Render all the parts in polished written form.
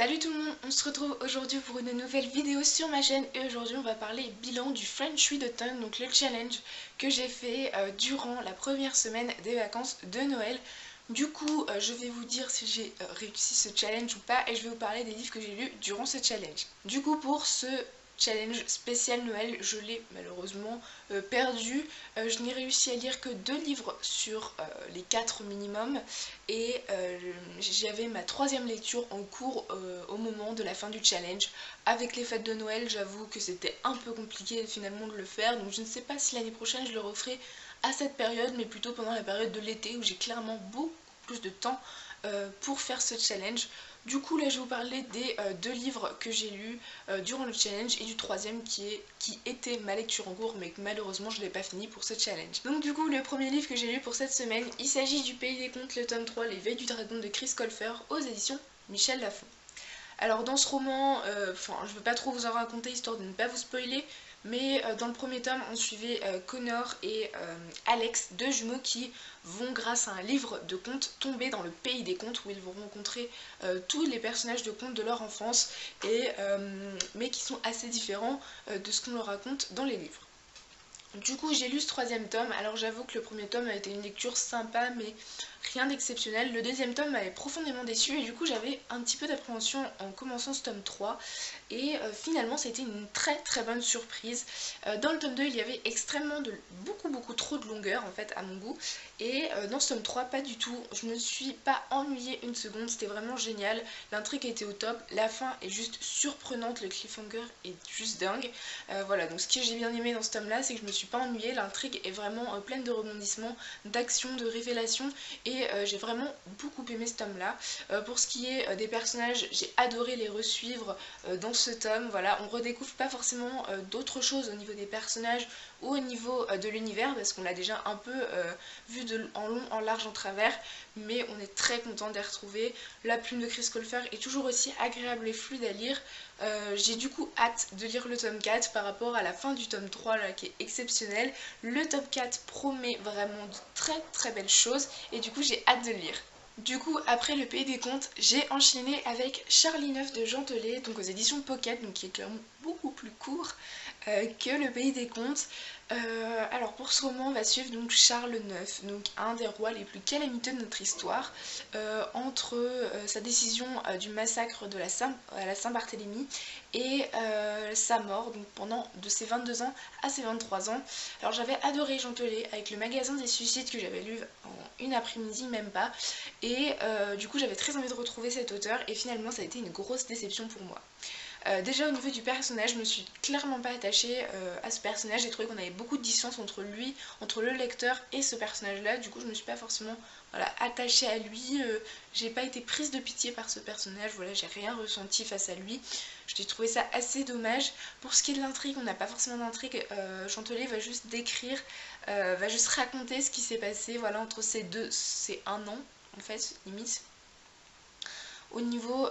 Salut tout le monde, on se retrouve aujourd'hui pour une nouvelle vidéo sur ma chaîne et aujourd'hui on va parler bilan du French Readathon, donc le challenge que j'ai fait durant la première semaine des vacances de Noël. Du coup, je vais vous dire si j'ai réussi ce challenge ou pas et je vais vous parler des livres que j'ai lus durant ce challenge. Du coup, pour ce challenge spécial Noël, je l'ai malheureusement perdu. Je n'ai réussi à lire que 2 livres sur les 4 minimum et j'avais ma 3e lecture en cours au moment de la fin du challenge. Avec les fêtes de Noël, j'avoue que c'était un peu compliqué finalement de le faire, donc je ne sais pas si l'année prochaine je le referai à cette période, mais plutôt pendant la période de l'été où j'ai clairement beaucoup plus de temps pour faire ce challenge. Du coup, là, je vais vous parler des 2 livres que j'ai lus durant le challenge et du 3e qui était ma lecture en cours, mais que malheureusement, je ne l'ai pas fini pour ce challenge. Donc, du coup, le premier livre que j'ai lu pour cette semaine, il s'agit du Pays des Contes, le tome 3, Les Veilles du Dragon de Chris Colfer, aux éditions Michel Lafon. Alors dans ce roman, je ne veux pas trop vous en raconter histoire de ne pas vous spoiler, mais dans le premier tome on suivait Connor et Alex, 2 jumeaux qui vont grâce à un livre de contes tomber dans le pays des contes où ils vont rencontrer tous les personnages de contes de leur enfance, mais qui sont assez différents de ce qu'on leur raconte dans les livres. Du coup j'ai lu ce 3e tome, alors j'avoue que le premier tome a été une lecture sympa mais rien d'exceptionnel. Le 2e tome m'avait profondément déçue et du coup j'avais un petit peu d'appréhension en commençant ce tome 3 et finalement c'était une très bonne surprise. Dans le tome 2 il y avait extrêmement beaucoup trop de longueur en fait à mon goût et dans ce tome 3 pas du tout. Je ne me suis pas ennuyée une seconde, c'était vraiment génial, l'intrigue était au top, la fin est juste surprenante, le cliffhanger est juste dingue. Voilà, donc ce que j'ai bien aimé dans ce tome là c'est que je me suis pas ennuyée, l'intrigue est vraiment pleine de rebondissements, d'actions, de révélations et j'ai vraiment beaucoup aimé ce tome là. Pour ce qui est des personnages, j'ai adoré les resuivre dans ce tome. Voilà, on redécouvre pas forcément d'autres choses au niveau des personnages ou au niveau de l'univers parce qu'on l'a déjà un peu vu en long, en large, en travers, mais on est très content de les retrouver. La plume de Chris Colfer est toujours aussi agréable et fluide à lire. J'ai du coup hâte de lire le tome 4 par rapport à la fin du tome 3 là, qui est exceptionnel. Le tome 4 promet vraiment de très belles choses et du coup j'ai hâte de le lire. Du coup, après le Pays des Contes, j'ai enchaîné avec Charlie 9 de Jean Telet, donc aux éditions Pocket, donc qui est clairement beaucoup plus court que le Pays des Contes. Alors pour ce roman, on va suivre donc Charles IX, donc un des rois les plus calamiteux de notre histoire, entre sa décision du massacre de la Saint-Barthélemy et sa mort, donc pendant de ses 22 ans à ses 23 ans. Alors j'avais adoré Jean Telet avec le magasin des suicides que j'avais lu en une après-midi, même pas, et du coup j'avais très envie de retrouver cet auteur et finalement ça a été une grosse déception pour moi. Déjà au niveau du personnage, je me suis clairement pas attachée à ce personnage, j'ai trouvé qu'on avait beaucoup de distance entre lui, entre le lecteur et ce personnage là, du coup je me suis pas forcément attachée à lui, j'ai pas été prise de pitié par ce personnage, voilà, j'ai rien ressenti face à lui, j'ai trouvé ça assez dommage. Pour ce qui est de l'intrigue, on n'a pas forcément d'intrigue, Jean Telet va juste décrire, va juste raconter ce qui s'est passé, voilà, entre c'est 1 an en fait, limite. Au niveau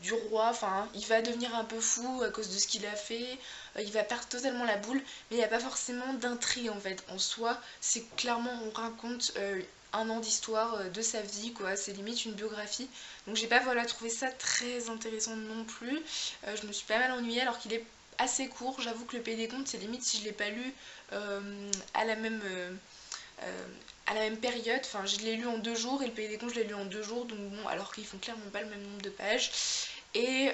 du roi, enfin, il va devenir un peu fou à cause de ce qu'il a fait, il va perdre totalement la boule, mais il n'y a pas forcément d'intrigue en fait, en soi, c'est clairement, on raconte un an d'histoire de sa vie, quoi, c'est limite une biographie, donc j'ai pas, voilà, trouvé ça très intéressant non plus, je me suis pas mal ennuyée alors qu'il est assez court, j'avoue que le Pays des Contes, c'est limite si je l'ai pas lu à la même... à la même période, enfin je l'ai lu en 2 jours et le Pays des Contes je l'ai lu en 2 jours, donc bon, alors qu'ils font clairement pas le même nombre de pages. Et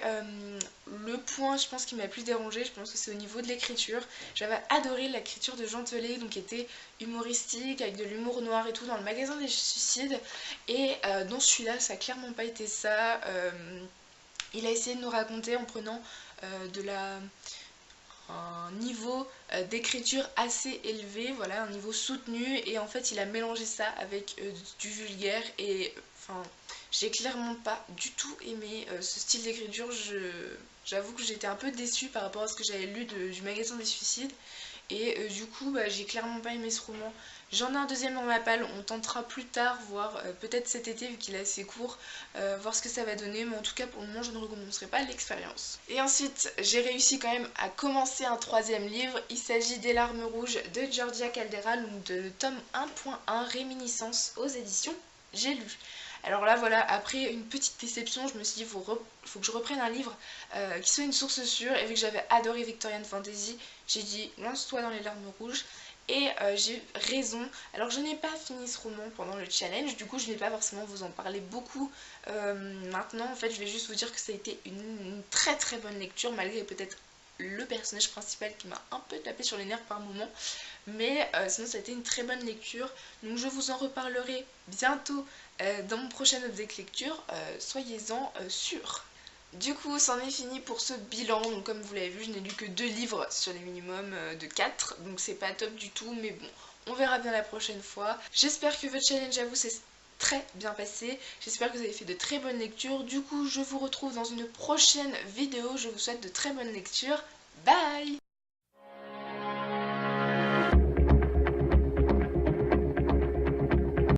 le point je pense qui m'a plus dérangé, je pense que c'est au niveau de l'écriture. J'avais adoré l'écriture de Jean Telet, donc qui était humoristique, avec de l'humour noir et tout, dans le magasin des suicides, et dans celui-là ça a clairement pas été ça. Il a essayé de nous raconter en prenant un niveau d'écriture assez élevé, voilà, un niveau soutenu, et en fait il a mélangé ça avec du vulgaire et enfin j'ai clairement pas du tout aimé ce style d'écriture. J'avoue que j'étais un peu déçue par rapport à ce que j'avais lu du magasin des suicides et du coup j'ai clairement pas aimé ce roman. J'en ai un deuxième dans ma palle, on tentera plus tard, voir peut-être cet été vu qu'il est assez court, voir ce que ça va donner, mais en tout cas pour le moment je ne recommencerai pas l'expérience. Et ensuite j'ai réussi quand même à commencer un 3e livre, il s'agit des Larmes Rouges de Georgia Caldera, donc de tome 1.1 Réminiscence aux éditions J'ai lu. Alors là voilà, après une petite déception, je me suis dit faut que je reprenne un livre qui soit une source sûre, et vu que j'avais adoré Victorian Fantasy, j'ai dit lance-toi dans les larmes rouges. Et j'ai raison. Alors je n'ai pas fini ce roman pendant le challenge, du coup je ne vais pas forcément vous en parler beaucoup maintenant. En fait je vais juste vous dire que ça a été une très très bonne lecture, malgré peut-être le personnage principal qui m'a un peu tapé sur les nerfs par moment. Mais sinon ça a été une très bonne lecture. Donc je vous en reparlerai bientôt dans mon prochain update lecture, soyez-en sûrs. Du coup, c'en est fini pour ce bilan. Donc comme vous l'avez vu, je n'ai lu que 2 livres sur les minimums de 4. Donc c'est pas top du tout, mais bon, on verra bien la prochaine fois. J'espère que votre challenge à vous s'est très bien passé. J'espère que vous avez fait de très bonnes lectures. Du coup, je vous retrouve dans une prochaine vidéo. Je vous souhaite de très bonnes lectures. Bye!